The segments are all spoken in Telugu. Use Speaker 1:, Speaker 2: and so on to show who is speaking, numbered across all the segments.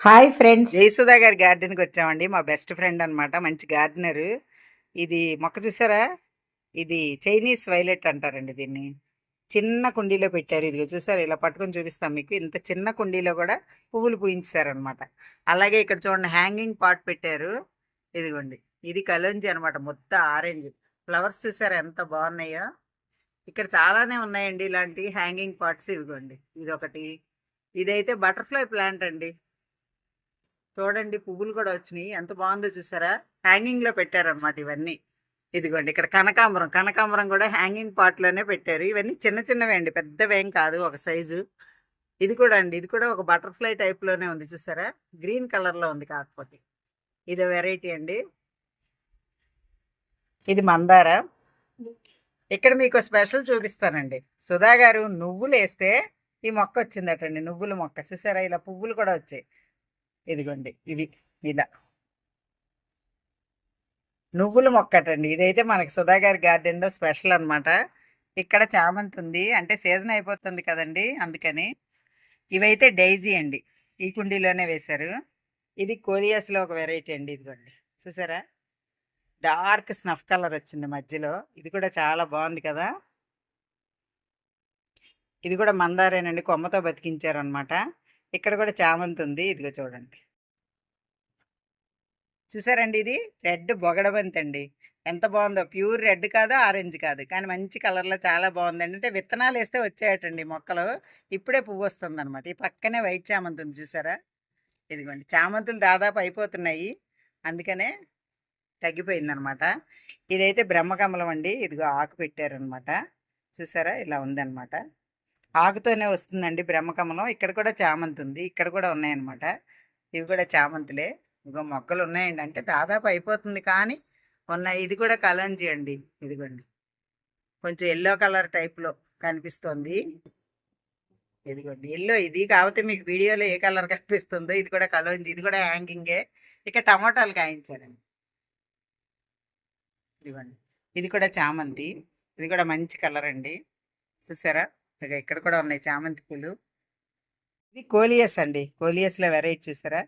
Speaker 1: Hi friends.
Speaker 2: జయసుధా గారి గార్డెన్కి వచ్చామండి. మా బెస్ట్ ఫ్రెండ్ అనమాట, మంచి గార్డెనర్. ఇది మొక్క చూసారా? ఇది చైనీస్ వైలెట్ అంటారండి దీన్ని. చిన్న కుండీలో పెట్టారు. ఇదిగో చూసారా, ఇలా పట్టుకొని చూపిస్తాం మీకు. ఇంత చిన్న కుండీలో కూడా పువ్వులు పూయించారనమాట. అలాగే ఇక్కడ చూడండి, హ్యాంగింగ్ పాట్ పెట్టారు. ఇదిగోండి, ఇది కలోంజి అనమాట, మొత్తం ఆరెంజ్ ఫ్లవర్స్. చూసారా ఎంత బాగున్నాయో? ఇక్కడ చాలానే ఉన్నాయండి ఇలాంటి హ్యాంగింగ్ పాట్స్. ఇదిగోండి, ఇదొకటి. ఇదైతే బటర్ఫ్లై ప్లాంట్ అండి. చూడండి, పువ్వులు కూడా వచ్చినాయి, ఎంత బాగుందో చూసారా? హ్యాంగింగ్ లో పెట్టారనమాట ఇవన్నీ. ఇదిగోండి, ఇక్కడ కనకాంబరం. కనకాంబరం కూడా హ్యాంగింగ్ పాట్ లోనే పెట్టారు. ఇవన్నీ చిన్న చిన్నవే అండి, పెద్దవేం కాదు, ఒక సైజు. ఇది కూడా అండి, ఇది కూడా ఒక బటర్ఫ్లై టైప్ లోనే ఉంది చూసారా? గ్రీన్ కలర్ లో ఉంది కాకపోతే. ఇది వెరైటీ అండి. ఇది మందార. ఇక్కడ మీకు స్పెషల్ చూపిస్తానండి. సుధా గారు నువ్వులు వేస్తే ఈ మొక్క వచ్చిందటండి, నువ్వుల మొక్క. చూసారా, ఇలా పువ్వులు కూడా వచ్చాయి. ఇదిగోండి, ఇవి ఇలా నువ్వుల మొక్కటండి. ఇదైతే మనకి సుధా గారి గార్డెన్లో స్పెషల్ అనమాట. ఇక్కడ చామంతి ఉంది, అంటే సీజన్ అయిపోతుంది కదండి, అందుకని. ఇవైతే డైజీ అండి, ఈ కుండీలోనే వేశారు. ఇది కోలియాస్లో ఒక వెరైటీ అండి. ఇదిగోండి చూసారా, డార్క్ స్నఫ్ కలర్ వచ్చింది మధ్యలో. ఇది కూడా చాలా బాగుంది కదా. ఇది కూడా మందారేనండి, కొమ్మతో బతికించారు అనమాట. ఇక్కడ కూడా చామంతి ఉంది, ఇదిగో చూడండి. చూసారండి, ఇది రెడ్ బొగడబంతి అండి. ఎంత బాగుందో! ప్యూర్ రెడ్ కాదు, ఆరెంజ్ కాదు, కానీ మంచి కలర్లో చాలా బాగుందండి. అంటే విత్తనాలు వేస్తే వచ్చాయటండి మొక్కలు. ఇప్పుడే పువ్వు వస్తుంది అనమాట. ఈ పక్కనే వైట్ చామంతి ఉంది చూసారా? ఇదిగోండి, చామంతులు దాదాపు అయిపోతున్నాయి, అందుకనే తగ్గిపోయిందనమాట. ఇదైతే బ్రహ్మకమలం అండి. ఇదిగో ఆకు పెట్టారనమాట. చూసారా, ఇలా ఉందన్నమాట. ఆకుతోనే వస్తుందండి బ్రహ్మకమలం. ఇక్కడ కూడా చామంతి ఉంది, ఇక్కడ కూడా ఉన్నాయన్నమాట. ఇవి కూడా చామంతులే. ఇగో మొక్కలు ఉన్నాయండి, అంటే దాదాపు అయిపోతుంది కానీ ఉన్నాయి. ఇది కూడా కలంజీ అండి. ఇదిగోండి, కొంచెం ఎల్లో కలర్ టైప్లో కనిపిస్తుంది. ఇదిగోండి ఎల్లో, ఇది కాకపోతే మీకు వీడియోలో ఏ కలర్ కనిపిస్తుందో. ఇది కూడా కలంజీ, ఇది కూడా హ్యాంగింగే. ఇక టమాటాలు కాయించారండి. ఇదిగోండి, ఇది కూడా చామంతి. ఇది కూడా మంచి కలర్ అండి. చూసారా, ఇక ఇక్కడ కూడా ఉన్నాయి చామంతి పూలు. ఇది కోలియస్ అండి, కోలియస్లో వెరైటీ. చూసారా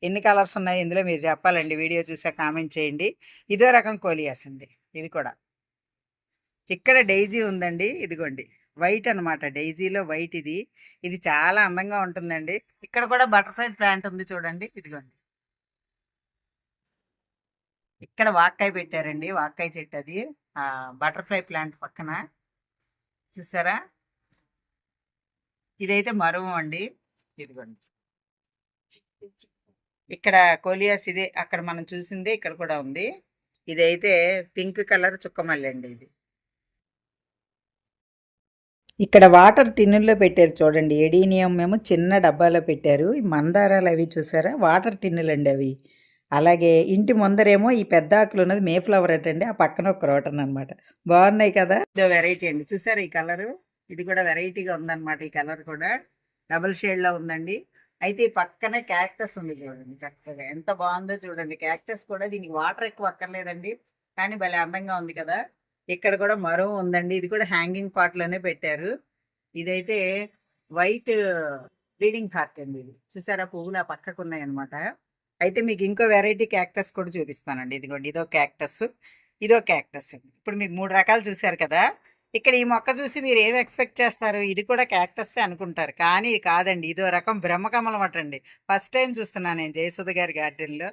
Speaker 2: ఎన్ని కలర్స్ ఉన్నాయి ఇందులో, మీరు చెప్పాలండి, వీడియో చూసా కామెంట్ చేయండి. ఇదో రకం కోలియాస్ అండి ఇది కూడా. ఇక్కడ డైజీ ఉందండి, ఇదిగోండి వైట్ అనమాట, డైజీలో వైట్. ఇది ఇది చాలా అందంగా ఉంటుందండి. ఇక్కడ కూడా బటర్ఫ్లై ప్లాంట్ ఉంది చూడండి, ఇదిగోండి. ఇక్కడ వాక్కాయ పెట్టారండి, వాక్కాయ చెట్టు. అది బటర్ఫ్లై ప్లాంట్ పక్కన. చూసారా, ఇదైతే మరువం అండి. ఇదిగోండి, ఇక్కడ కోలియాస్ ఇదే, అక్కడ మనం చూసిందే ఇక్కడ కూడా ఉంది. ఇదైతే పింక్ కలర్ చుక్కమల్లి అండి. ఇది ఇక్కడ వాటర్ టిన్నుల్లో పెట్టారు చూడండి. ఎడీనియం ఏమో చిన్న డబ్బాలో పెట్టారు. ఈ మందారాలు అవి చూసారా, వాటర్ టిన్నులు అండి అవి. అలాగే ఇంటి ముందరేమో ఈ పెద్ద ఆకులు ఉన్నది మే ఫ్లవర్ అండి, ఆ పక్కన ఒక క్రోటన్ అనమాట. బాగున్నాయి కదా. ఇదో వెరైటీ అండి, చూసారా ఈ కలరు. ఇది కూడా వెరైటీగా ఉందన్నమాట. ఈ కలర్ కూడా డబుల్ షేడ్లో ఉందండి. అయితే ఈ పక్కనే క్యాక్టస్ ఉంది చూడండి, చక్కగా ఎంత బాగుందో చూడండి. క్యాక్టస్ కూడా దీనికి వాటర్ ఎక్కువ అక్కర్లేదండి, కానీ భలే అందంగా ఉంది కదా. ఇక్కడ కూడా మరో ఉందండి, ఇది కూడా హ్యాంగింగ్ పాట్లోనే పెట్టారు. ఇదైతే వైట్ బ్లీడింగ్ హార్ట్ అండి. ఇది చూసారా, పువ్వులు ఆ పక్కకు ఉన్నాయి అనమాట. అయితే మీకు ఇంకో వెరైటీ క్యాక్టస్ కూడా చూపిస్తానండి. ఇదిగోండి, ఇదో క్యాక్టస్, ఇదో క్యాక్టస్ అండి. ఇప్పుడు మీకు 3 రకాలు చూసారు కదా. ఇక్కడ ఈ మొక్క చూసి మీరు ఏమి ఎక్స్పెక్ట్ చేస్తారు? ఇది కూడా క్యాక్టస్ అనుకుంటారు, కానీ ఇది కాదండి. ఇదో రకం బ్రహ్మకమలం అటండి. ఫస్ట్ టైం చూస్తున్నాను నేను జయసుధ గారి గార్డెన్లో.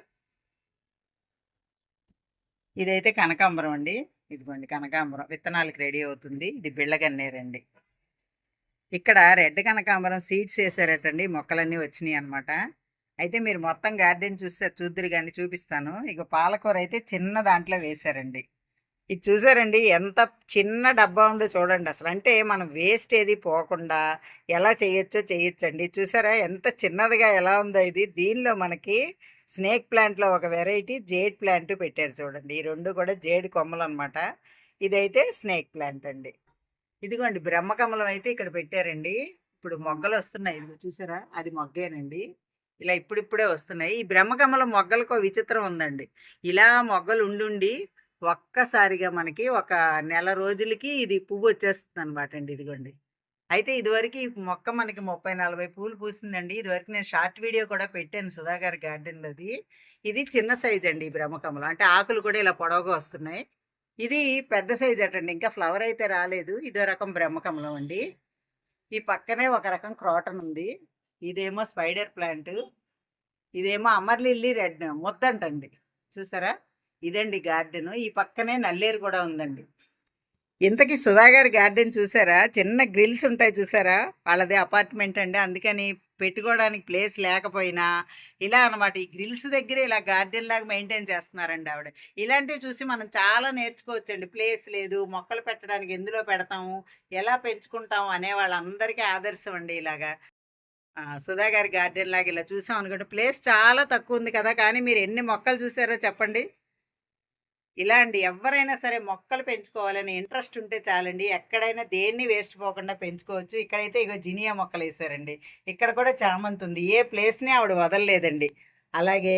Speaker 2: ఇదైతే కనకాంబరం అండి. ఇదిగోండి కనకాంబరం విత్తనాలకు రెడీ అవుతుంది. ఇది బిళ్ళగన్నేరండి. ఇక్కడ రెడ్ కనకాంబరం సీడ్స్ వేసారటండి, మొక్కలన్నీ వచ్చినాయి అనమాట. అయితే మీరు మొత్తం గార్డెన్ చూద్దరు కానీ చూపిస్తాను. ఇక పాలకూర అయితే చిన్న దాంట్లో వేశారండి. ఇది చూసారండి, ఎంత చిన్న డబ్బా ఉందో చూడండి అసలు. అంటే మనం వేస్ట్ ఏది పోకుండా ఎలా చేయొచ్చండి. చూసారా ఎంత చిన్నదిగా ఎలా ఉందో ఇది. దీనిలో మనకి స్నేక్ ప్లాంట్లో ఒక వెరైటీ, జేడ్ ప్లాంట్ పెట్టారు చూడండి. ఈ రెండు కూడా జేడ్ కొమ్మలు అనమాట. ఇదైతే స్నేక్ ప్లాంట్ అండి. ఇదిగోండి బ్రహ్మకమలం అయితే ఇక్కడ పెట్టారండి. ఇప్పుడు మొగ్గలు వస్తున్నాయి, ఇదిగో చూసారా, అది మొగ్గేనండి. ఇలా ఇప్పుడిప్పుడే వస్తున్నాయి. ఈ బ్రహ్మకమలం మొగ్గలకు విచిత్రం ఉందండి. ఇలా మొగ్గలు ఉండుండి ఒక్కసారిగా మనకి ఒక నెల రోజులకి ఇది పువ్వు వచ్చేస్తుంది అనమాట అండి. ఇదిగోండి అయితే ఇదివరకు ఈ మొక్క మనకి 30, 40 పూలు పూసిందండి. ఇదివరకు నేను షార్ట్ వీడియో కూడా పెట్టాను సుధా గారి గార్డెన్‌లోది. ఇది చిన్న సైజ్ అండి ఈ బ్రహ్మకమలం. అంటే ఆకులు కూడా ఇలా పొడవుగా వస్తున్నాయి. ఇది పెద్ద సైజ్ అటండి. ఇంకా ఫ్లవర్ అయితే రాలేదు. ఇదో రకం బ్రహ్మకమలం అండి. ఈ పక్కనే ఒక రకం క్రోటన్ ఉంది. ఇదేమో స్పైడర్ ప్లాంట్. ఇదేమో అమర్ లిల్లీ రెడ్ ముద్దంటండి. చూసారా? ఇదండి గార్డెను. ఈ పక్కనే నల్లేరు కూడా ఉందండి. ఇంతకీ సుధా గారి గార్డెన్ చూసారా? చిన్న గ్రిల్స్ ఉంటాయి చూసారా? వాళ్ళది అపార్ట్మెంట్ అండి. అందుకని పెట్టుకోవడానికి ప్లేస్ లేకపోయినా ఇలా అనమాట. ఈ గ్రిల్స్ దగ్గర ఇలా గార్డెన్ లాగా మెయింటైన్ చేస్తున్నారండి ఆవిడ. ఇలాంటివి చూసి మనం చాలా నేర్చుకోవచ్చండి. ప్లేస్ లేదు, మొక్కలు పెట్టడానికి ఎందులో పెడతాము, ఎలా పెంచుకుంటాము అనే వాళ్ళందరికీ ఆదర్శం అండి ఇలాగా. సుధా గారి గార్డెన్ లాగా ఇలా చూసాం అనుకోండి. ప్లేస్ చాలా తక్కువ ఉంది కదా! కానీ మీరు ఎన్ని మొక్కలు చూసారో చెప్పండి? ఇలా అండి ఎవ్వరైనా సరే మొక్కలు పెంచుకోవాలని ఇంట్రెస్ట్ ఉంటే చాలండి. ఎక్కడైనా దేన్ని వేస్ట్ పోకుండా పెంచుకోవచ్చు. ఇక్కడైతే ఇగో జినియా మొక్కలేసారండి. ఇక్కడ కూడా చామంతి ఉంది. ఏ ప్లేస్‌ని ఆవిడ వదలలేదండి. అలాగే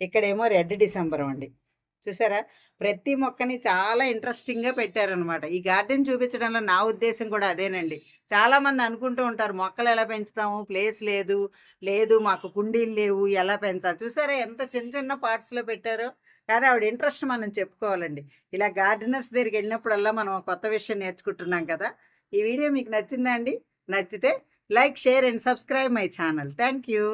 Speaker 2: ఇక్కడేమో రెడ్ డిసెంబరం అండి. చూసారా? ప్రతి మొక్కని చాలా ఇంట్రెస్టింగ్‌గా పెట్టారనమాట. ఈ గార్డెన్ చూపించడంలో నా ఉద్దేశ్యం కూడా అదేనండి. చాలామంది అనుకుంటూ ఉంటారు మొక్కలు ఎలా పెంచుతాము? ప్లేస్ లేదు. లేదు మాకు కుండీలు లేవు. ఎలా పెంచాలి? చూసారా ఎంత చిన్న చిన్న పార్ట్స్‌లో పెట్టారో? కానీ ఆవిడ ఇంట్రెస్ట్ మనం చెప్పుకోవాలండి. ఇలా గార్డెనర్స్ దగ్గరికెళ్ళినప్పుడల్లా మనం ఒక కొత్త విషయం నేర్చుకుంటున్నాం కదా! ఈ వీడియో మీకు నచ్చిందా అండి? నచ్చితే like, share and subscribe my channel. Thank you.